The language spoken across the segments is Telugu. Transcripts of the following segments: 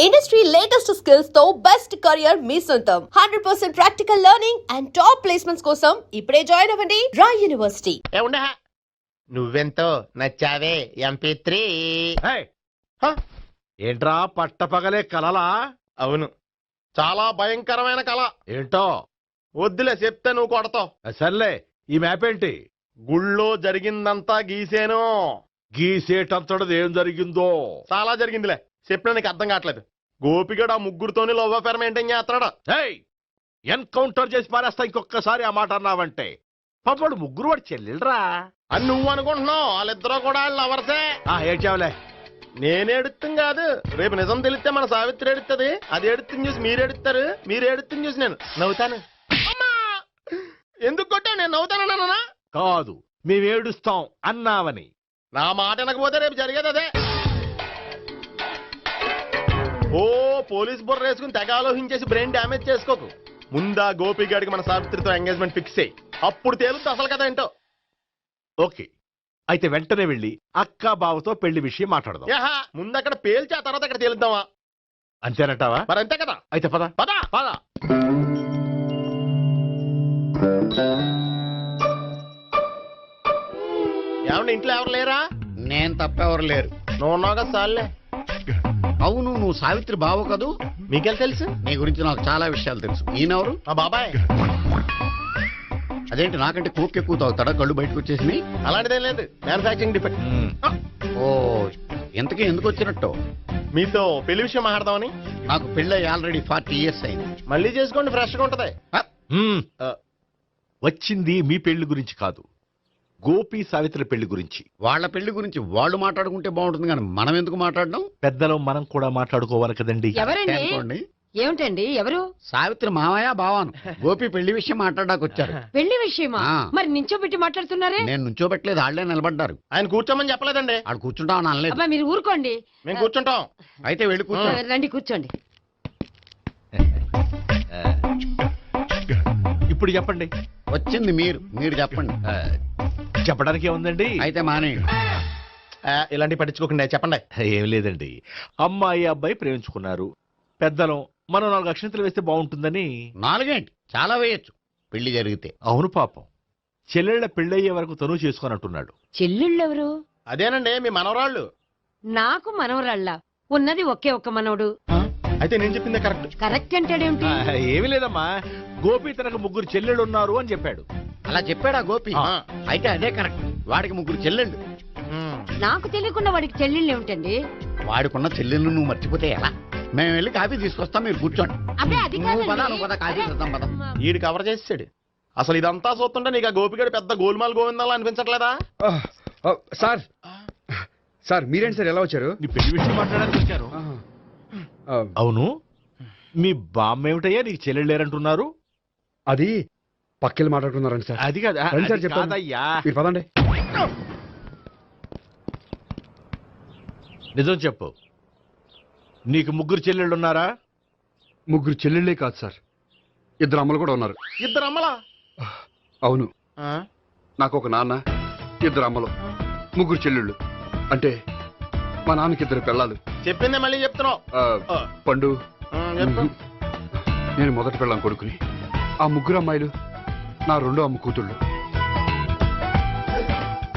ఇండస్ట్రీ లేటెస్ట్ స్కిల్స్ తో బెస్ట్ కెరియర్ మీ సొంతం 100% practical learning and top placements కోసం ఇప్పుడే జాయిన్ అవ్వండి రాయ్ యూనివర్సిటీ. నువ్వెంతో నచ్చావే MP3. ఏంట్రా పట్టపగలే కలలా? అవును, చాలా భయంకరమైన కళ. ఏంటో వద్దులే, చెప్తే నువ్వు కొడతావు. సర్లే, ఈ మ్యాప్ ఏంటి? గుళ్ళో జరిగిందంతా గీసేను. గీసేటంతటది ఏం జరిగిందో? చాలా జరిగిందిలే, చెప్పినా నీకు అర్థం కావట్లేదు. గోపిగడు ఆ ముగ్గురుతోని లవ్ అఫేర్ మెయింటైన్ చేస్తున్నాడు. ఎన్కౌంటర్ చేసి పారేస్తా ఇంకొకసారి ఆ మాట అన్నావంటే. పాపడు ముగ్గురు వాడు చెల్లెలరా అని నువ్వు అనుకుంటున్నావు, వాళ్ళిద్దరూ కూడా లవర్సే. ఏడ్చావులే. నేనేడుతుంది కాదు, రేపు నిజం తెలిస్తే మన సావిత్రి ఎడుతుంది. అది ఎడుతుంది చూసి మీరు ఎడుతారు, మీరు ఎడుతుంది చూసి నేను నవ్వుతాను. ఎందుకు కొట్టావు? నేను నవ్వుతానన్నా కాదు, మేమేడుస్తాం అన్నావని. నా మాట వినకపోతే రేపు జరిగేది అదే. ఓ పోలీస్ బుర్ర వేసుకుని తెగ ఆలోచించేసి బ్రెయిన్ డ్యామేజ్ చేసుకోకు. ముందా గోపిగాడికి మన సావిత్రితో ఎంగేజ్మెంట్ ఫిక్స్ అయ్యి అప్పుడు తేలుతుంది అసలు కదా ఏంటో. ఓకే, అయితే వెంటనే వెళ్ళి అక్క బావతో పెళ్లి విషయం మాట్లాడదాం. ముందు అక్కడ పేల్చి ఆ తర్వాత అక్కడ తేలుద్దామా? అంతేనంటావా? మరి అంతే కదా. అయితే పద పద పద. ఏమన్నా ఇంట్లో ఎవరు లేరా? నేను తప్పెవరు లేరు. నువ్వు ఉన్నావు కదా సార్లే. అవును, నువ్వు సావిత్రి బావు కదూ? మీకెళ్ళి తెలుసు? నీ గురించి నాకు చాలా విషయాలు తెలుసు. ఈయనెవరు? మా బాబాయ్. అదేంటి, నాకంటే కోక్ ఎక్కువ తాగుతాడా? కళ్ళు బయటకు వచ్చేసి. అలాంటిదేం లేదు, మ్యానుఫాక్చరింగ్ డిఫెక్ట్. ఓ, ఇంతకీ ఎందుకు వచ్చినట్టు? మీతో పెళ్లి విషయం మాట్లాడదామని. నాకు పెళ్ళి ఆల్రెడీ 40 years అయింది. మళ్ళీ చేసుకోండి, ఫ్రెష్ గా ఉంటది. వచ్చింది మీ పెళ్లి గురించి కాదు, గోపి సావిత్రి పెళ్లి గురించి. వాళ్ళ పెళ్లి గురించి వాళ్ళు మాట్లాడుకుంటే బాగుంటుంది, కానీ మనం ఎందుకు మాట్లాడడం? పెద్దలో మనం కూడా మాట్లాడుకోవాలి కదండి. ఎవరండి? ఏమిటండి? ఎవరు? సావిత్రి మామయ్య బావాను. గోపి పెళ్లి విషయం మాట్లాడడానికి వచ్చారు. పెళ్లి విషయమా? మరి నించోబెట్టి మాట్లాడుతున్నారే? నేను నుంచోబెట్టలేదు, వాళ్ళే నిలబడ్డారు. ఆయన కూర్చోమని చెప్పలేదండి. వాళ్ళు కూర్చుంటామని అనలేదు. అబ్బా మీరు ఊరుకోండి. మేము కూర్చుంటాం. అయితే వెళ్ళి కూర్చోండి. రండి కూర్చోండి. ఇప్పుడు చెప్పండి. వచ్చింది మీరు చెప్పండి. చెప్పడానికి ఏముందండి? అయితే మానేయండి. ఇలాంటివి పట్టించుకోకుండా చెప్పండి. ఏం లేదండి, అమ్మాయి అబ్బాయి ప్రేమించుకున్నారు. పెద్దలం మనం 4 అక్షంతలు వేస్తే బాగుంటుందని. 4 ఏంటి, చాలా వేయచ్చు పెళ్లి జరిగితే. అవును, పాపం చెల్లెళ్ళ పెళ్ళయ్యే వరకు తను చేసుకున్నట్టున్నాడు. చెల్లెళ్ళెవరు? అదేనండి మీ మనవరాళ్ళు. నాకు మనవరాళ్ళ ఉన్నది ఒకే ఒక్క మనవడు. అయితే నేను చెప్పిందే కరెక్ట్. కరెక్ట్ అంటాడేమిటి? ఏమి లేదమ్మా, గోపి తనకు 3 చెల్లెళ్ళు ఉన్నారు అని చెప్పాడు. అలా చెప్పాడా గోపి? అయితే అదే కరెక్ట్. వాడికి 3 చెల్లెళ్ళు. నాకు తెలియకుండా వాడికి చెల్లెళ్ళు ఏమిటండి? వాడికున్న చెల్లెళ్ళు నువ్వు మర్చిపోతే ఎలా? మేము వెళ్ళి కాఫీ తీసుకొస్తాం, మీరు కూర్చోండి. అబ్బే అది నువ్వు పద, కాఫీ తెద్దాం పద. ఈడు కవర్ చేసాడు. అసలు ఇదంతా చూస్తుంటే నీకు ఆ గోపిగడు పెద్ద గోల్మాల్ గోవిందాలు అనిపించట్లేదా? సార్ సార్ మీరేంటి సార్ ఎలా వచ్చారు? నీ పెళ్లి విషయం మాట్లాడడానికి వచ్చారు. అవును, మీ బామ్మ ఏమిటయ్యా నీకు చెల్లెళ్ళు లేరంటున్నారు? అది పక్కెళ్ళి మాట్లాడుకున్నారండి సార్. అది కాదు సార్ చెప్పండి. మీరు పదండి. నిజం చెప్పు, నీకు 3 చెల్లెళ్ళు ఉన్నారా? 3 చెల్లెళ్ళే కాదు సార్, 2 అమ్మలు కూడా ఉన్నారు. 2 అమ్మలా? అవును, నాకు ఒక నాన్న, 2 అమ్మలు, 3 చెల్లెళ్ళు. అంటే మా నాన్నకి 2 పిల్లలు. చెప్పిందే మళ్ళీ చెప్తున్నావు. పండు, చెప్పు. నేను మొదటి పిల్లం కొడుకుని. ఆ 3 అమ్మాయిలు నా 2వ అమ్మ కూతుళ్ళు.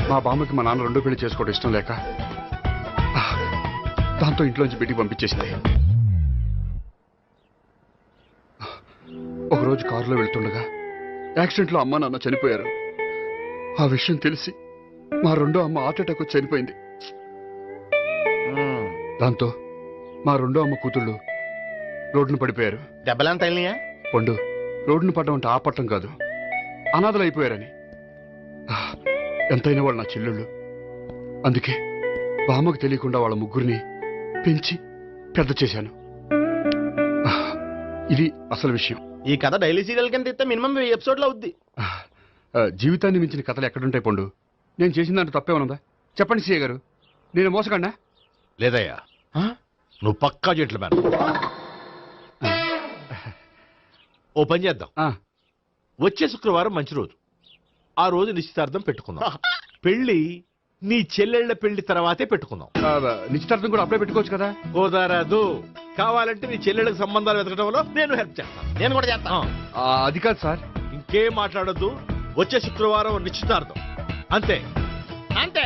మా బామ్మకి మా నాన్న 2వ పెళ్లి చేసుకోవడం ఇష్టం లేక దాంతో ఇంట్లోంచి బిడ్డికి పంపించేసింది. ఒకరోజు కారులో వెళ్తుండగా యాక్సిడెంట్లో అమ్మ నాన్న చనిపోయారు. ఆ విషయం తెలిసి మా 2వ అమ్మ హార్ట్ అటాక్ వచ్చి చనిపోయింది. దాంతో మా 2వ అమ్మ కూతుళ్ళు రోడ్డును పడిపోయారు. దెబ్బలంత తగిలినాయా? పండు, రోడ్డును పడ్డం అంటే ఆపట్టం కాదు, అనాథలు అయిపోయారని. ఎంతైనా వాళ్ళు నా చెల్లెళ్ళు. అందుకే బామ్మకు తెలియకుండా వాళ్ళ 3 పెంచి పెద్ద చేశాను. ఇది అసలు విషయం. ఈ కథ డైలీ సీరియల్ కింద ఇస్తే మినిమం 10 ఎపిసోడ్లు అవుద్ది. జీవితాన్ని మించిన కథలు ఎక్కడుంటాయి పండు? నేను చేసిన దాంట్లో తప్పేమనుందా? చెప్పండి సీఏ గారు, నేను మోసగండా? లేదయ్యా, నువ్వు పక్కా చెట్లు మేన. ఓ పని చేద్దాం, వచ్చే శుక్రవారం మంచి రోజు. ఆ రోజు నిశ్చితార్థం పెట్టుకుందాం. పెళ్లి నీ చెల్లెళ్ళ పెళ్లి తర్వాతే పెట్టుకుందాం. నిశ్చితార్థం కూడా అప్పుడే పెట్టుకోవచ్చు కదా. కుదరదు. కావాలంటే నీ చెల్లెళ్ళకి సంబంధాలు వెతకడంలో నేను హెల్ప్ చేస్తాను. నేను కూడా చేస్తా. అది కాదు సార్. ఇంకేం మాట్లాడొద్దు. వచ్చే శుక్రవారం నిశ్చితార్థం. అంతే. అంతే.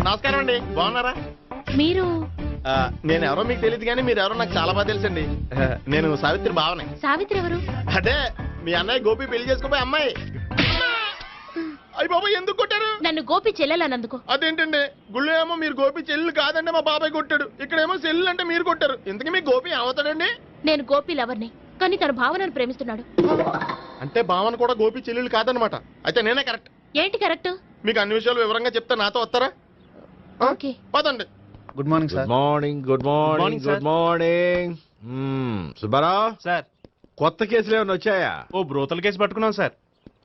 నమస్కారం అండి, బాగున్నారా? మీరు నేను ఎవరో మీకు తెలియదు కానీ మీరు ఎవరో నాకు చాలా బాగా తెలుసండి. నేను సావిత్రి భావనే. సావిత్రి ఎవరు? అదే మీ అన్నయ్య గోపి పెళ్లి చేసుకోపోయి అమ్మాయి. అయ్యి బాబాయ్ ఎందుకు కొట్టారు? నన్ను గోపి చెల్లెలన్నందుకు. అదేంటండి, గుళ్ళు ఏమో మీరు గోపి చెల్లు కాదంటే మా బాబాయ్ కొట్టాడు, ఇక్కడేమో చెల్లు అంటే మీరు కొట్టారు. ఇంతకీ మీ గోపి ఏమవుతాడండి? నేను గోపి లవర్ని, కానీ తన భావనను ప్రేమిస్తున్నాడు. అంటే భావన కూడా గోపి చెల్లెలు కాదనమాట. అయితే నేనే కరెక్ట్. ఏంటి కరెక్ట్? మీకు అన్ని విషయాలు వివరంగా చెప్తే నాతో వస్తారా? ఓకే. పదండి. Good morning good morning. Good morning. Good morning. Subbarao sir, కొత్త కేసులు ఏమైనా వచ్చాయా? ఓ బ్రోతల కేసు పట్టుకున్నాం సార్.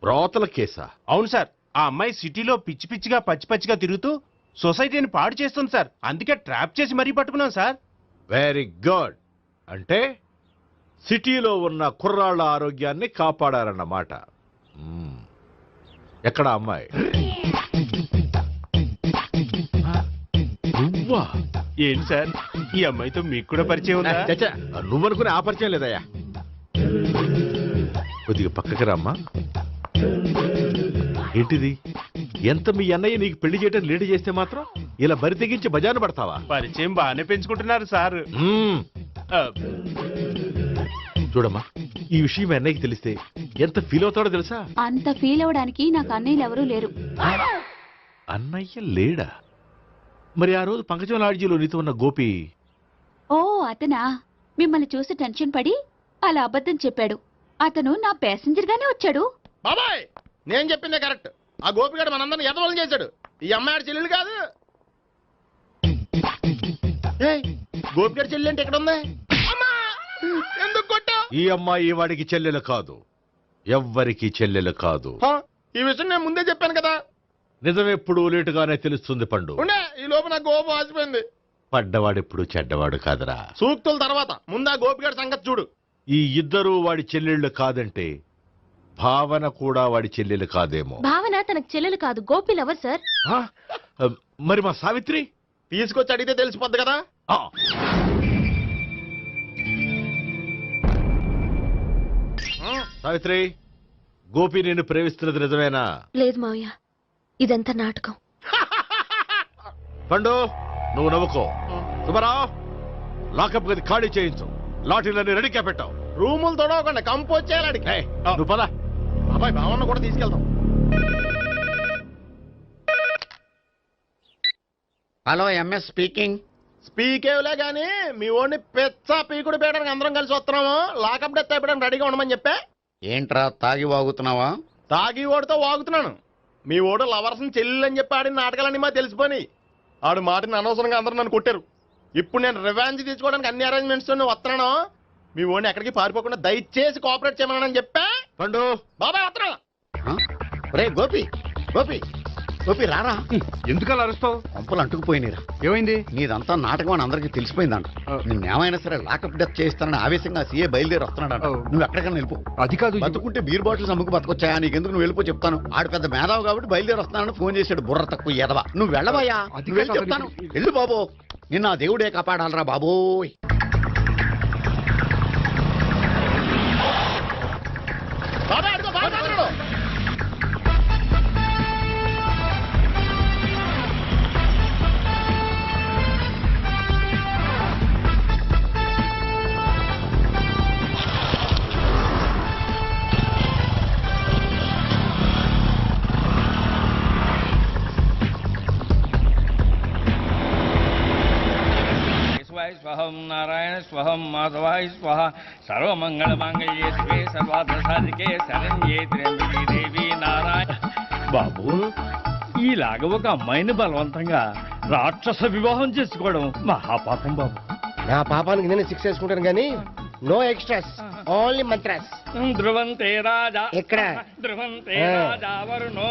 రోతల కేసా? అవును సార్, ఆ అమ్మాయి సిటీలో పిచ్చి పిచ్చిగా పచ్చి పచ్చిగా తిరుగుతూ సొసైటీని పాడు చేస్తుంది సార్. అందుకే ట్రాప్ చేసి మరీ పట్టుకున్నాం సార్. Very good. అంటే సిటీలో ఉన్న కుర్రాళ్ళ ఆరోగ్యాన్ని కాపాడారన్నమాట. ఎక్కడ అమ్మాయి? నువ్వా? ఏంటి సార్, ఈ అమ్మాయితో మీకు కూడా పరిచయం ఉందా? చచ్చా, నువ్వనుకునే ఆ పరిచయం లేదయ్యా. కొద్దిగా పక్కకి రామ్మా. ఏంటిది? ఎంత మీ అన్నయ్య నీకు పెళ్లి చేయడం లేట్ చేస్తే మాత్రం ఇలా బరి తెగించి బజారు పడతావా? పరిచయం బాగానే పెంచుకుంటున్నారు సార్. ఆ, చూడమ్మా, ఈ విషయం మీ అన్నయ్యకి తెలిస్తే ఎంత ఫీల్ అవుతాడో తెలుసా? అంత ఫీల్ అవడానికి నాకు అన్నయ్యలు ఎవరూ లేరు. అన్నయ్య లేడా? మరి ఆ రోజు పంకజం లాడ్జీలో నీతో ఉన్న గోపి? ఓ అతనా? మిమ్మల్ని చూసి టెన్షన్ పడి అలా అబద్ధం చెప్పాడు. అతను నా ప్యాసింజర్ గానే వచ్చాడు. బాబాయ్ నేను చెప్పిందే కరెక్ట్. ఆ గోపిగాడు మనందరిని ఎదవలం చేశాడు. ఈ అమ్మాయి చెల్లెలు కాదు. గోపిగాడి చెల్లి అంటే ఎక్కడ ఉంది? అమ్మా! ఎందుకు కొట్టా? ఈ అమ్మాయి వాడికి చెల్లెలు కాదు. ఎవ్వరికి చెల్లెలు కాదు. ఈ విషయం నేను ముందే చెప్పాను కదా. నిజమెప్పుడు లేటుగానే తెలుస్తుంది పండు. ఉండే ఈ లోపు నా గోపు ఆసిపోయింది. పడ్డవాడెప్పుడు చెడ్డవాడు కాదురా. సూక్తుల తర్వాత ముందు ఆ గోపిగాడి సంగతి చూడు. ఈ ఇద్దరూ వాడి చెల్లెళ్ళు కాదంటే భావన కూడా వాడి చెల్లెలు కాదేమో. భావన తనకు చెల్లెలు కాదు, గోపి లవర్ సార్. ఆ? మరి మా సావిత్రి? తీసుకొచ్చి అడిగితే తెలిసిపోద్ది కదా. ఆ. సావిత్రి, గోపి నేను ప్రేమిస్తున్నది నిజమేనా? లేదు మావయ్య, ఇదంతా నాటకం. పండు నువ్వు నవ్వుకో. సుబ్బారావు, లాకప్ గది ఖాళీ చేయించు. లాఠీలన్నీ రెడీగా పెట్టావు. రూములు తొడవకుండా కంపోజ్ చేయాలి అడిగి. ఏయ్, నువ్వు పద. బాబాయ్ భావన కూడా తీసుకెళ్తాం. Hello, MS speaking. స్పీకేవ్లే గానీ మీ ఓడిని పెచ్చ పీకుడు పేయడానికి అందరం కలిసి వస్తున్నాము. లాకప్ డెత్ అయిపోయడానికి రెడీగా ఉండమని చెప్పే. ఏంట్రా తాగి వాగుతున్నావా? తాగి ఓడితో వాగుతున్నాను. మీ ఓడు లవర్స్ని చెల్లెలు అని చెప్పి ఆడిన నాటకాలన్నీ మా తెలిసిపోయి ఆడు మాటని అనవసరంగా అందరూ నన్ను కొట్టారు. ఇప్పుడు నేను రివెంజ్ తీసుకోవడానికి అన్ని అరేంజ్మెంట్స్ వస్తున్నాను. మీ ఓడిని ఎక్కడికి పారిపోకుండా దయచేసి కోఆపరేట్ చేయమని చెప్పా. పండు బాబాయ్ వస్తున్నా. రే గోపి, గోపి, గోపి రారా. ఎందుకు అలా అరుస్తావు? పంపులు అంటుకుపోయినరా. ఏమైంది? నీదంతా నాటకం అని అందరికీ తెలిసిపోయిందంట. నిన్నేమైనా సరే లాకప్ డెత్ చేస్తానని ఆవేశంగా సీఏ బయలుదేరి వస్తున్నాడంట. నువ్వు ఎక్కడికైనా వెళ్ళిపో. అది కాదు. బతుకుంటే బీర్ బాటిల్స్ అమ్ముకు బతకొచ్చాయా? నీకెందుకు? నువ్వు వెళ్ళిపో చెప్తాను. ఆడు పెద్ద మేధావు కాబట్టి బయలుదేరి వస్తానని ఫోన్ చేశాడు. బుర్ర తక్కువ ఎదవా. నువ్వు వెళ్ళవయ్యా. అది నువ్వు వెళ్ళి కాదు. చెప్తాను. వెళ్ళు బాబో. నిన్న ఆ దేవుడే కాపాడాలరా బాబోయ్. బాబాయ్ అడుగు, బాబాయ్ అడుగు. స్వహం నారాయణ స్వహం మాధవాయ స్వహ సర్వమంగళ మాంగళ్యే శివే సర్వార్థ సాధికే శరణ్యే త్ర్యంబకే దేవి నారాయణ. బాబు, ఈలాగ ఒక అమ్మాయిని బలవంతంగా రాక్షస వివాహం చేసుకోవడం మహాపాపం బాబు. నా పాపానికి నేను శిక్ష వేసుకుంటాను కానీ నో ఎక్స్ట్రాస్, ఓన్లీ మంత్రాస్. ధ్రువంతే రాజా ఎక్కడ? ధ్రువంతే రాజా వరుణో.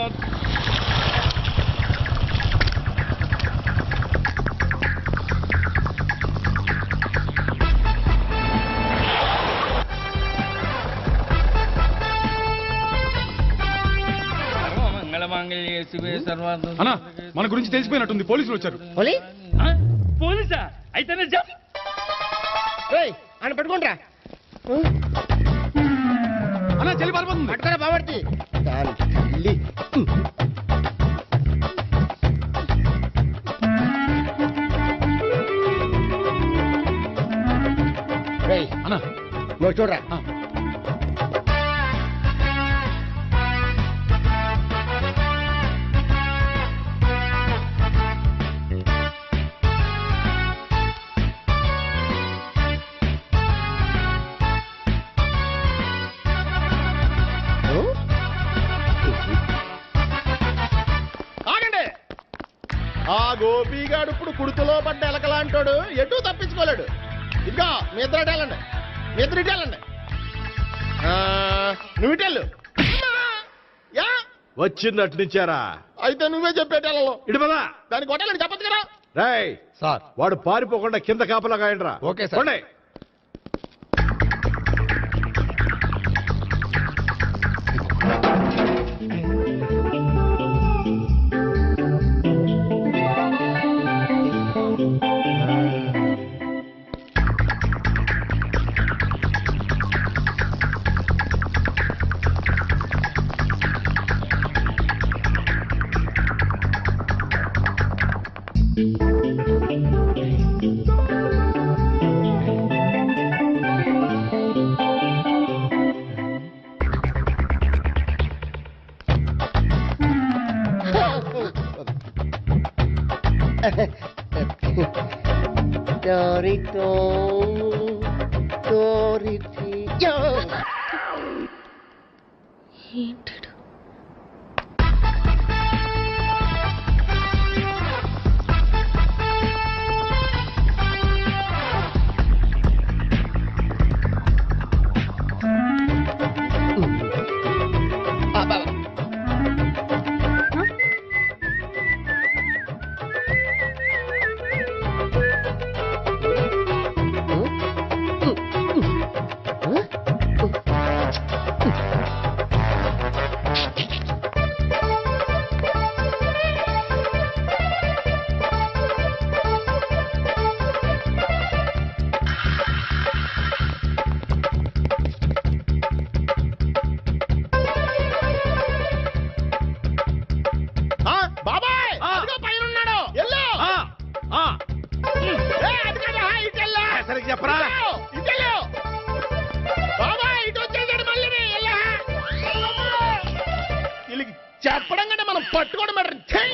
అన్నా మన గురించి తెలిసిపోయినట్టుంది పోలీసులు వచ్చారు పోలీసా అయితేనే అని పెట్టుకుంటా అన్నా చెల్లి పారిపోతుంది పట్టుకురా బాబర్తి అన్నా నువ్వు చూడరా ఆగండి. ఆ గోపిగాడు ఇప్పుడు కుడుతులో పడ్డ ఎలకలాంటాడు ఎటు తప్పించుకోలేడు. ఇంకా మీ ఇద్దరు వెళ్ళండి, మీ ఇద్దరు ఇటు వెళ్ళండి. నువ్వు ఇటు వెళ్ళు. యా వచ్చిందటు నుంచారా? అయితే నువ్వే చెప్పేటెళ్ళలో ఇటు పదా. దాన్ని కొట్టాలని చెప్పచ్చు కదా. రేయ్ సార్ వాడు పారిపోకుండా కింద కాపలా కాయండిరా. Okay sir. పోండి. ఏంటడు బాబాయ్ అదిగో పైన ఉన్నాడు. ఎల్లు. అది కదా ఇటు వెళ్ళు. సరిగ్గా చెప్పరా? ఇటు వెళ్ళు. బాబాయ్ ఇటు వచ్చేసాడు మళ్ళీ. వీళ్ళకి చెప్పడం కంటే మనం పట్టుకోవడం బెటర్. ఛీ!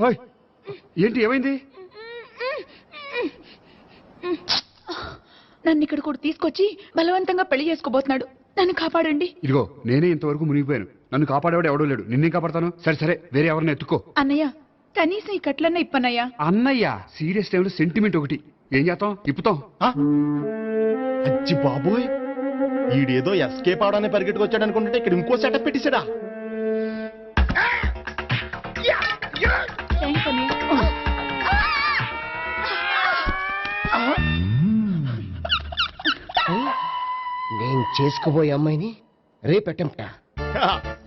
ఓయ్, ఏంటి ఏమైంది? నన్ను ఇక్కడ కూడా తీసుకొచ్చి బలవంతంగా పెళ్లి చేసుకోబోతున్నాడు. నన్ను కాపాడండి. ఇదిగో నేనే ఇంతవరకు మునిగిపోయాను. నన్ను కాపాడేవాడు ఎవడో లేడు. నిన్నే కాపాడతాను. సరే సరే వేరే ఎవరిని ఎత్తుకో. అన్నయ్య కనీసం ఈ కట్లన్నా ఇప్పనయ్యా. అన్నయ్య సీరియస్ టైంలో సెంటిమెంట్ ఒకటి. ఏం చేస్తాం? ఇప్పుతాం. అచ్చి బాబోయ్, ఈడేదో ఎస్కేప్ అవడానికి పరిగెట్టుకొచ్చాడు అనుకుంటే ఇక్కడ ఇంకో సెటప్ పెట్టేశాడా? థ్యాంక్స్ అన్నయ్య. నేను చేసుకోబోయే అమ్మాయిని రేపెట్టంట.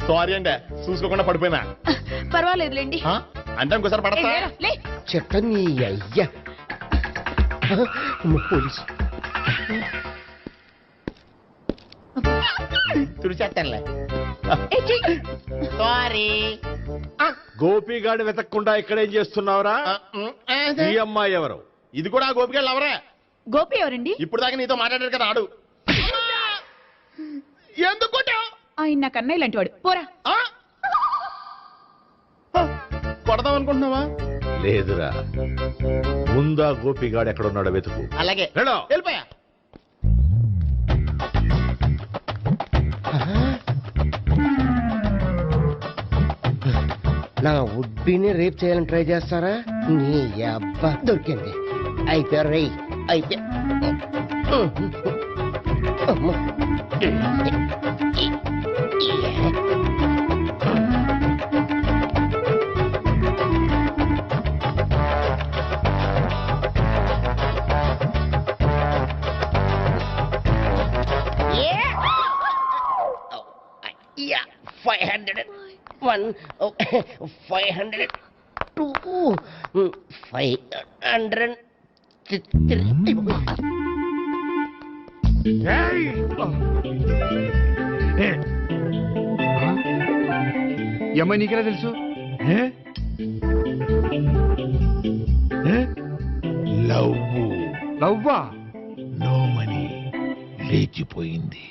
సారీ అండి, చూసుకోకుండా పడిపోయినా. పర్వాలేదులేండి. అంటే ఇంకోసారి పడతా. చెట్ట నీ అయ్యా పోలీసు తుడిచేస్తానులే. సారీ. గోపిగాడు వెతకకుండా ఇక్కడేం చేస్తున్నావురా? ఈ అమ్మాయి ఎవరు? ఇది కూడా గోపిగాళ్ళు ఎవరే? గోపి ఎవరండి? ఇప్పుడు దాకా నీతో మాట్లాడారు కదా ఆడు. ఎందుకు కొట్టావ్? ఆయన నాకు అన్నయ్య లాంటి వాడు. పోరా. కొడదాం అనుకుంటున్నావా? లేదురా, ముందా గోపిగాడు ఎక్కడున్నాడో వెతుకు. అలాగే వెళ్ళు. వెళ్ళిపోయా. నా ఉడ్బీని రేప్ చేయాలని ట్రై చేస్తారా? నీ అబ్బా దొరికింది. అయిపోయారు రై అయిపోయా. అమ్మ. Yeah, 501, 502, 503. ఈ అమ్మాయి నీకెలా తెలుసు? లవ్వా? నో మనీ లేచిపోయింది.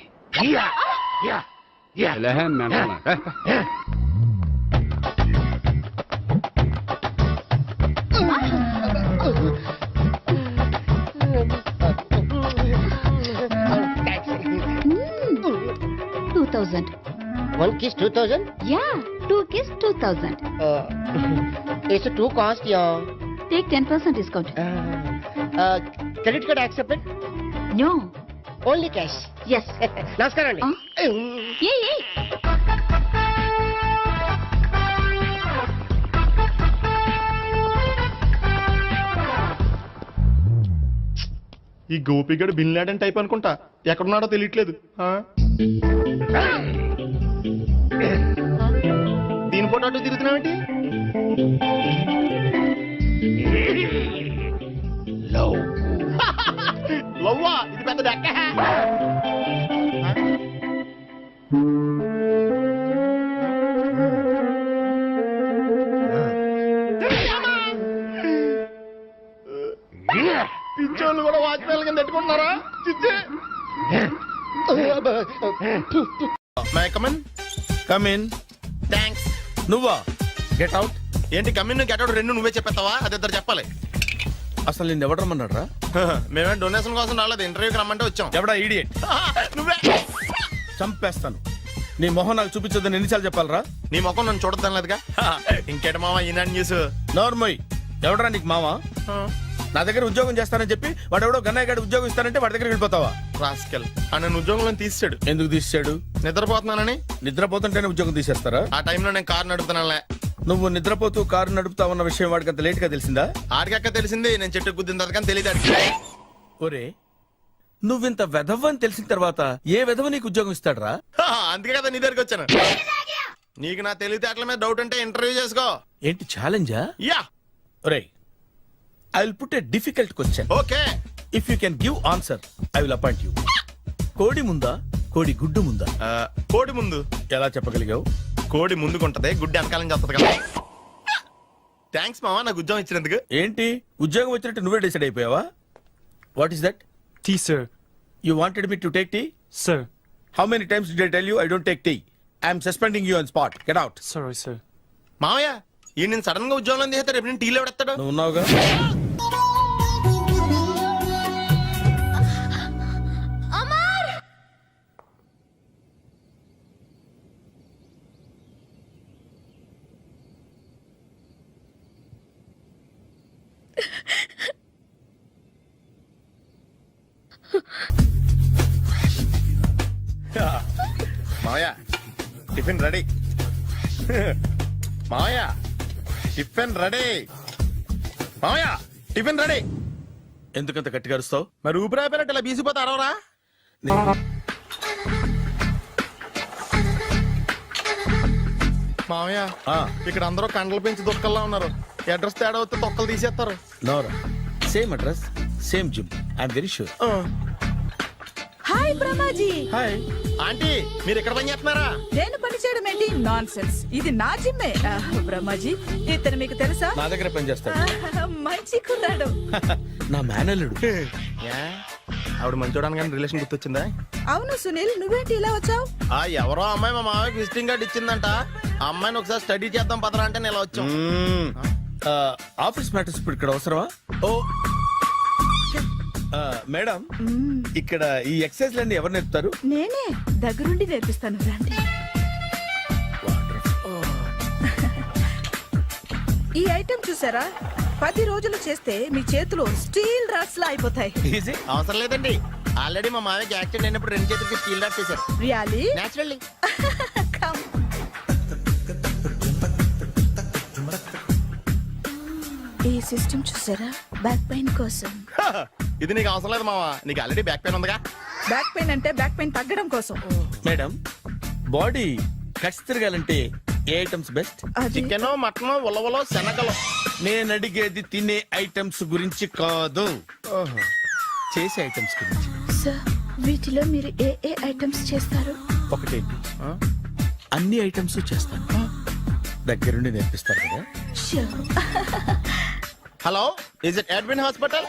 ఎలాహే మెంటనా? $2,000. 1 kiss 2000. Yeah, 2 kiss 2,000. It's a 2 cost, yeah. Take 10% discount. Credit card accepted? No. Only cash. Yes. నమస్కారం అండి. Hey. ఈ గోపిగడు బిన్ లాడెన్ టైప్ అనుకుంటా, ఎక్కడున్నాడో తెలియట్లేదు. ఆ? దీని ఫోటో అటు తిరుగుతున్నావేంటి? లవ్వా? ఇది పెద్ద డెక్క. పిచ్చోళ్ళు కూడా వాచ్మెన్ కింద పెట్టుకుంటున్నారా? చిచ్చే. May I come in. కమిన్. థ్యాంక్స్. నువ్వా? Get out. ఏంటి కమిన్ గెట్ అవుట్ రెండు నువ్వే చెప్పేస్తావా? అది ఇద్దరు చెప్పాలి. అసలు నేను ఎవరు రమ్మన్నాడు రా? మేమే డొనేషన్ కోసం రాలేదు, ఇంటర్వ్యూకి రమ్మంటే వచ్చాం. ఎవడా ఈడియట్? నువ్వే. చంపేస్తాను. నీ మొహం నాకు చూపించొద్దని ఎన్నిసార్లు చెప్పాలరా? నీ ముఖం నన్ను చూడద్దనలేదుగా. ఇంకేట మామ ఈనాడు న్యూస్. నోర్మోయ్. ఎవడరా నీకు మావా? నా దగ్గర ఉద్యోగం చేస్తానని చెప్పి వాడెవడో గన్నయ్య గారి ఉద్యోగం ఇస్తానంటే వాడి దగ్గర వెళ్ళిపోతావా? రాస్కెల్. నన్ను ఉద్యోగంలో తీసాడు. ఎందుకు తీసాడు? నిద్రపోతున్నానని. నిద్రపోతుంటేనే ఉద్యోగం తీసేస్తారా? ఆ టైంలో నేను కారు నడుపుతున్నానులే. నువ్వు నిద్రపోతూ కారు నడుపుతావన్న విషయం వాడికి అంత లేట్ గా తెలిసిందా? ఆడికక్క తెలిసింది, నేను చెట్టు గుద్దిన తర్వాత కానీ తెలియదు. ఒరే, నువ్వింత వెధవని తెలిసిన తర్వాత ఏ వెధవ నీకు ఉద్యోగం ఇస్తాడరా? అందుకే కదా నీ దగ్గరికి వచ్చాను. నీకు నా తెలివితేటల మీద డౌట్ అంటే ఇంటర్వ్యూ చేసుకో. ఏంటి ఛాలెంజా? యా. ఒరే, I will put a difficult question. Okay. If you can give answer I will appoint you. కోడి ముందా, కోడి గుడ్డు ముందా? కోడి ముందు. ఎలా చెప్పగలిగావు? కోడి ముందుకుంటది, గుడ్డి వెనకాలం చేస్తుంది కదా. థ్యాంక్స్ మామా నాకు ఉద్యోగం ఇచ్చినందుకు. ఏంటి ఉద్యోగం వచ్చినట్టు నువ్వే డిసైడ్ అయిపోయావా? What is that? Tea sir. You wanted me to take tea? Sir. How many times did I tell you I don't take tea? I'm suspending you on spot. Get out. Sorry sir. మామయ్య ఈ నేను సడన్ గా ఉద్యోగంలో తీస్తాడు, రేపు నేను టీలో పెడతాడు. నువ్వు ఉన్నావుగా. మామయ్య టిఫిన్ రెడీ. మామయ్య టిఫిన్ రెడీ. మామయ్య టిఫిన్ రెడీ. ఎందుకంత గట్టిగా అరుస్తావు? మరి ఊపిరాయిపోయినట్టు ఇలా బీసిపోతే అరవరా? మామయ్య ఇక్కడ అందరూ కండలు పెంచి దుక్కల్లా ఉన్నారు. అడ్రస్ తేడా వస్తే తొక్కలు తీసేస్తారు. నోరా, same address same gym. I'm very sure. Hi Brahmaji. Hi aunty, మీరు ఇక్కడ పని చేస్తున్నారా? నేను పని చేయడం ఏంటి? Nonsense. ఇది నా జిమ్మే. బ్రహ్మాజీ ఇతను మీకు తెలుసా? నా దగ్గర పని చేస్తాడు. మంచి కుర్రాడు. నా మేనల్లుడు. ఆవిడ మంచోడానికి కానీ రిలేషన్ గుర్తొచ్చిందా? అవును సునీల్, నువ్వేంటి ఇలా వచ్చావు? ఎవరో అమ్మాయి మా మామయ్యకి విజిటింగ్ కార్డు ఇచ్చిందంట. ఆ అమ్మాయిని ఒకసారి స్టడీ చేద్దాం పదరా అంటే నేను ఇలా వచ్చాం. ఆఫీస్ మ్యాటర్స్ ఇప్పుడు ఇక్కడ అవసరమా? ఓ మేడం, ఇక్కడ ఈ ఎక్సర్సైజ్ లన్నీ ఎవరు నేర్పుతారు? నేనే దగ్గరుండి నేర్పిస్తాను, రండి. ఈ ఐటెం చూసారా? 10 రోజులు చేస్తే మీ చేతులు స్టీల్ రాట్స్ లా అయిపోతాయి. అవసరం లేదండి, ఆల్రెడీ మా మామయ్యకి యాక్సిడెంట్ అయినప్పుడు 2 చేతులకి స్టీల్ డాట్ చేశారు. Really naturally. కమ్ ఈ సిస్టమ్ చూసారా బ్యాక్ పెయిన్ కోసం. ఇది నీకు అవసరం లేదు మావా, నీకు ఆల్రెడీ బ్యాక్ పెయిన్ ఉందిగా. బ్యాక్ పెయిన్ అంటే బ్యాక్ పెయిన్ తగ్గడం కోసం. మేడం బాడీ కట్స్ తిరగాలంటే ఏ ఐటమ్స్ బెస్ట్? అది చికెన్, మటన్, ఉలవలో, శనగలు. నేను అడిగేది తినే ఐటమ్స్ గురించి కాదు, చేసే ఐటమ్స్ గురించి. సార్ వీటిలో మీరు ఏ ఏ ఐటమ్స్ చేస్తారు? ఒకటేంటి, అన్ని ఐటమ్స్ చేస్తాను. దగ్గరుండి నేర్పిస్తారు కదా. Sure. Hello, is it admin hospital?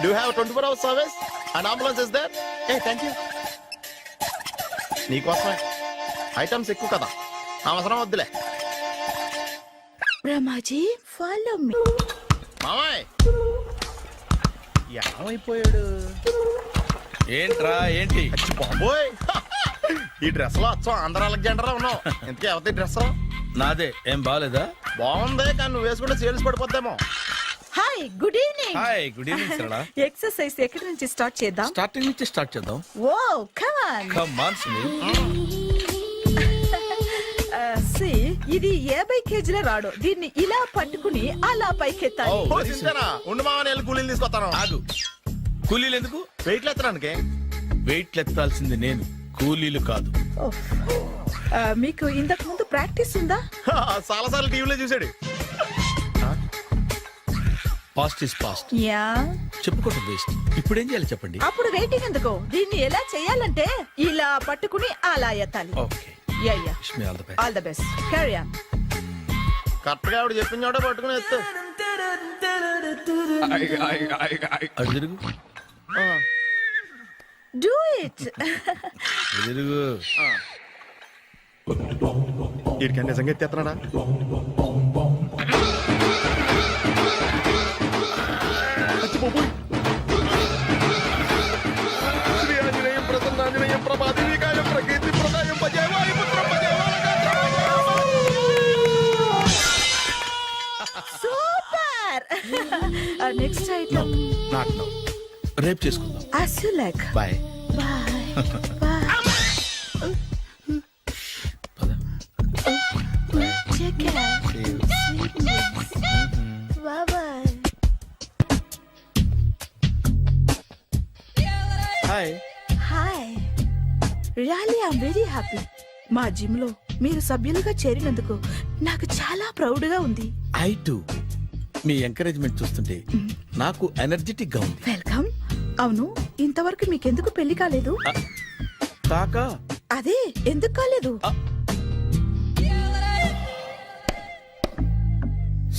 Do have 24 hours service and ambulance is there? ఏ థ్యాంక్ యూ. నీకోసమే ఐటమ్స్ ఎక్కువ కదా, అవసరం వద్దులే. Brahmaji follow me. మామయ్య ఏమైపోయాడు? ఏంట్రా ఏంటి? అచ్చి బాబోయ్, ఈ డ్రెస్ లో అచ్చం ఆంధ్ర అలెగ్జాండర్ ఉన్నావు. ఇంతకీ ఎవరి డ్రెస్? నాదే. ఏం బాగాలేదా? బాగుంది, కానీ నువ్వు వేసుకుంటే సేల్స్ పడిపోద్దేమో. Hi good evening. Hi good evening Sarala. Exercise ఎక్కడి నుంచి స్టార్ట్ చేద్దాం? స్టార్టింగ్ నుంచి స్టార్ట్ చేద్దాం. Oh come on. Come on Sunil. See ఇది 50 కేజీల రాడు. దీన్ని ఇలా పట్టుకుని అలా పైకెత్తాలి. ఓ, చింతేనా? ఉండు మామ, నేను కూలీలు తీసుకొస్తాను. ఆగు, కూలీలు ఎందుకు? వెయిట్లు ఎత్తడానికి. వెయిట్ ఎత్తాల్సింది నేను, కూలీలు కాదు. మీకు ఇంతకు ముందు ప్రాక్టీస్ ఉందా? చాలా సార్లు టీవీలో చూసాడు. Past is past, yeah. చెప్పుకోవటం వేస్ట్. ఇప్పుడు ఏం చేయాలి చెప్పండి. అప్పుడు వెయిటింగ్ ఎందుకు? దీన్ని ఎలా చేయాలంటే ఇలా పట్టుకుని అలా ఎత్తాలి. Okay, ya ya. Wish me all the best. All the best. Carry on. Correct గా ఆవిడ చెప్పిన చోట పట్టుకుని ఎత్తు. అటు తిరుగు, డూ ఇట్. అటు తిరుగు. వీడికి నిజంగా ఎత్తేస్తున్నాడా? అచ్చి బాబోయ్. శ్రీ ఆంజనేయం ప్రసన్నాంజనేయం ప్రభాదేవికాయం ప్రకీర్తి ప్రదాయం భజే వాయుపుత్రం భజే super. Next item not now, రేపు చేసుకుందాం. as you like. Bye. Bye. Take care. Sweetness. Bye. Hi. Hi. Really, I'm very happy. మా జిమ్ లో మీరు సభ్యులుగా చేరినందుకు నాకు చాలా ప్రౌడ్ గా ఉంది. I to. మీ ఎంకరేజ్మెంట్ చూస్తుంటే నాకు ఎనర్జెటిక్ గా ఉంది. వెల్కమ్. అవును, ఇంతవరకు మీకెందుకు పెళ్లి కాలేదు? కాకా అదే ఎందుకు కాలేదు?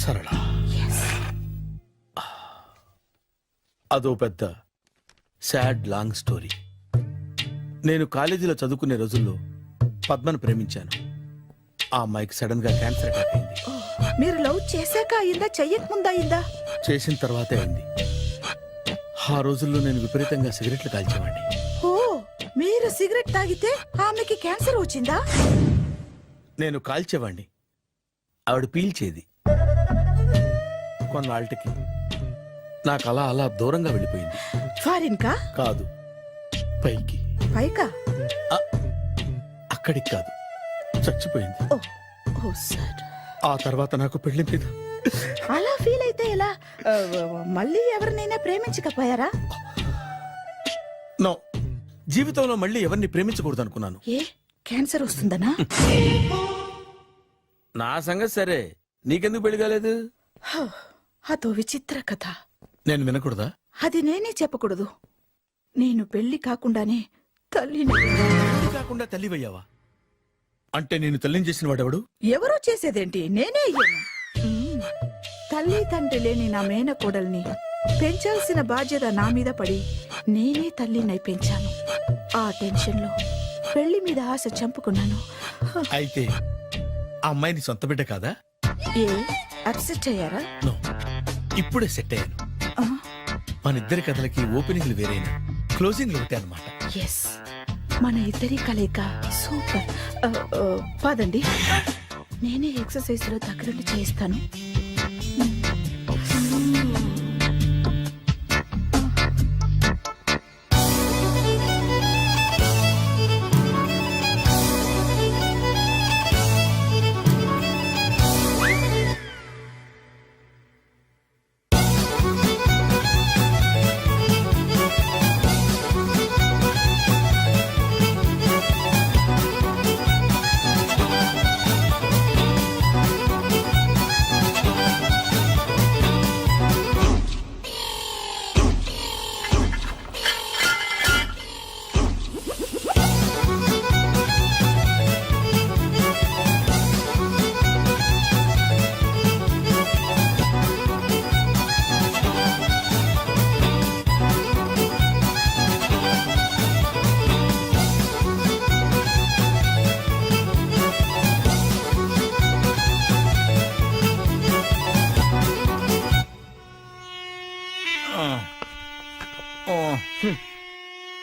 సరళ, అదో పెద్ద సాడ్ లాంగ్ స్టోరీ. నేను కాలేజీలో చదువుకునే రోజుల్లో పద్మను ప్రేమించాను. ఆ అమ్మాయికి సడన్ గా క్యాన్సర్ అటాక్ అయింది. మీరు లవ్ చేశాక అయిందా, చెయ్యక ముందా అయిందా? చేసిన తర్వాతే అయింది. ఆ రోజుల్లో నేను విపరీతంగా సిగరెట్లు కాల్చేవాడిని. ఓ, మీరు సిగరెట్ తాగితే ఆమెకి క్యాన్సర్ వచ్చిందా? నేను కాల్చేవాణ్ణి, ఆవిడ పీల్చేది. కొన్నాళ్ళకి నాకు అలా అలా దూరంగా వెళ్ళిపోయింది. ఫారిన్ కా? కాదు, పైకి. పైకా? అక్కడికి కాదు, చచ్చిపోయింది. ఓ సార్. ఆ తర్వాత నాకు పెళ్లి మీద అలా ఫీల్ అయితే ఎలా? మళ్ళీ ఎవరినైనా ప్రేమించకపోయారా? నో, జీవితంలో మళ్ళీ ఎవరిని ప్రేమించకూడదు అనుకున్నాను. ఏ క్యాన్సర్ వస్తుందనా? నా సంగతి సరే, నీకెందుకు పెళ్లి కాలేదు? అదో విచిత్ర కథ. నేను వినకూడదా? అది నేనే చెప్పకూడదు. నేను పెళ్లి కాకుండానే తల్లిని. పెళ్లి కాకుండా తల్లివయ్యావా? అంటే నేను తల్లిని చేసిన వాడెవడు? ఎవరో చేసేదేంటి, నేనే అయ్యాను. తల్లి తండ్రి లేని నా మేనకోడల్ని పెంచాల్సిన బాధ్యత నా మీద పడి నేనే తల్లినై పెంచాను. ఆ టెన్షన్ లో పెళ్లి మీద ఆశ చంపుకున్నాను. అయితే ఆ అమ్మాయిని సొంత బిడ్డ కాదా? ఏ అప్సెట్ అయ్యారా? నో, ఇప్పుడే సెట్ అయ్యాను. మన ఇద్దరి కథలకి ఓపెనింగ్లు వేరైనా క్లోజింగ్లు ఒకటే అన్నమాట. ఎస్, మన ఇద్దరి కలయిక సూపర్. పదండి, నేనే ఎక్సర్సైజ్ లో దగ్గరుండి చేయిస్తాను.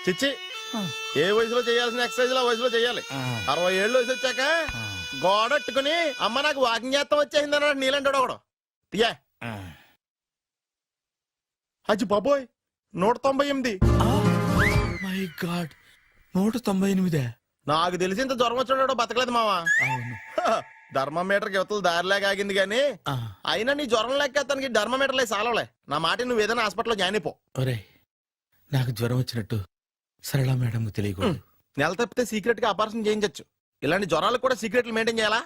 చిచ్చి ఏ వయసులో చేయాల్సిన ఎక్సర్సైజ్ ఆ వయసులో చేయాలి. 60 ఏళ్ళు వయసు వచ్చాక గోడట్టుకుని అమ్మ నాకు వాకింగ్ చేస్తాం వచ్చేసింది అన్నాడు నీలంటాడు ఒకడు. తీయా అచ్చి బాబోయ్ 198. My God 198. నాకు తెలిసి ఇంత జ్వరం వచ్చాడో బతకలేదు మావా. అవును. ధర్మమీటర్ యువతలు దారిలాగా ఆగింది గానీ అయినా నీ జ్వరం లెక్క తనకి ధర్మమీటర్లే సాలవలే. నా మాట నువ్వు ఏదైనా హాస్పిటల్లో జాయిన్ అయిపో. ఒరే నాకు జ్వరం వచ్చినట్టు సరళ మేడం తెలియకూడదు. నెల తప్పితే సీక్రెట్ గా ఆపరేషన్ చేయించచ్చు. ఇలాంటి జ్వరాలకు కూడా సీక్రెట్లు మెయింటైన్ చేయాలా?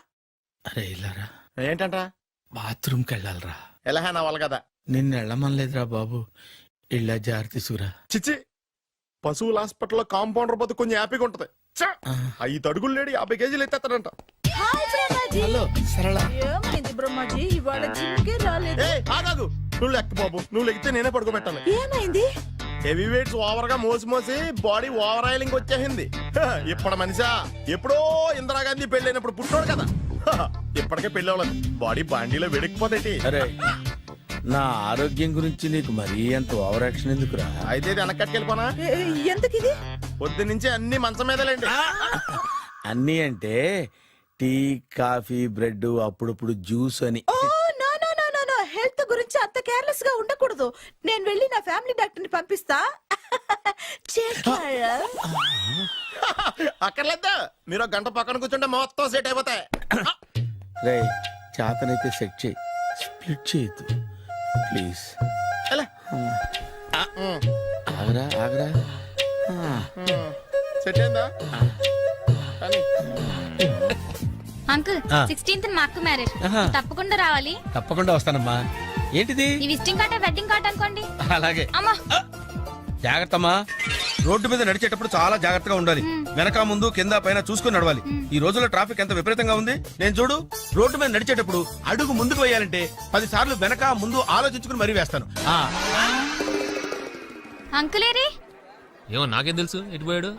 అరే ఇల్లారా ఏంటంటరా? బాత్రూమ్కి వెళ్ళాలరా. ఎలా నా వాళ్ళ కదా. నిన్ను వెళ్ళమనలేదురా బాబు. ఇళ్ళ జారి తీసుకురా. చిచ్చి పశువుల హాస్పిటల్లో కాంపౌండర్ పోతే కొంచెం హ్యాపీగా ఉంటది. 5 అడుగులు లేడి 50 కేజీలు ఎత్తేస్తాడంట. హలో సరళ. ఏమైంది బ్రహ్మాజీ ఇవాళ జిమ్కే రాలేదు? ఆగాగు, నువ్వు లెక్క బాబు. నువ్వు లెక్కితే నేనే పడుకోబెట్టాను. ఏమైంది? హెవీ వెయిట్స్ ఓవర్ గా మోసి మోసి బాడీ ఓవర్ ఆయిలింగ్ వచ్చేసింది. ఇప్పుడు మనిషా ఎప్పుడో ఇందిరాగాంధీ పెళ్ళైనప్పుడు పుట్టినోడు కదా. ఇప్పటికే పెళ్ళి అవ్వలేదు. బాడీ బాండీలో వెడికిపోతేటి. అరే నా ఆరోగ్యం గురించి నీకు మరీ అంత ఓవర్ యాక్షన్ ఎందుకురా? అయితే ఇది వెనక్కట్టుకెళ్ళిపోనా? ఎందుకు ఇది? పొద్దు నుంచి అన్ని మంచం మీదలేండి. అన్నీ అంటే టీ కాఫీ బ్రెడ్ అప్పుడప్పుడు జ్యూస్ అని. Oh no no no no no, health గురించి అంత కేర్లెస్ గా ఉండకూడదు. నేను వెళ్ళి నా ఫ్యామిలీ డాక్టర్ ని పంపిస్తా. అక్కర్లేదు, మీరు 1 గంట పక్కన కూర్చుంటే మొత్తం సెట్ అయిపోతాయి. రే చేతనైతే సెట్ చేయి, స్ప్లిట్ చేయొద్దు ప్లీజ్. ఆగరా ఆగరా. సెట్ అయిందా? అంకుల్ 16th మా అక్క మ్యారేజ్, తప్పకుండా రావాలి. తప్పకుండా వస్తానమ్మా. ఏంటిది? ఈ విజిటింగ్ కార్డ్ వెడ్డింగ్ కార్డ్ అనుకోండి. అలాగే. అమ్మా జాగ్రత్తమ్మా. రోడ్డు మీద నడిచేటప్పుడు చాలా జాగ్రత్తగా ఉండాలి. వెనక ముందు కింద పైన చూసుకుని నడవాలి. ఈ రోజుల్లో ట్రాఫిక్ ఎంత విపరీతంగా ఉంది. నేను చూడు, రోడ్డు మీద నడిచేటప్పుడు అడుగు ముందుకు వేయాలంటే 10 సార్లు వెనక ముందు ఆలోచించుకుని మరీ వేస్తాను. అంకుల్ ఏరి? ఏమో నాకేం తెలుసు ఎటు పోయాడు.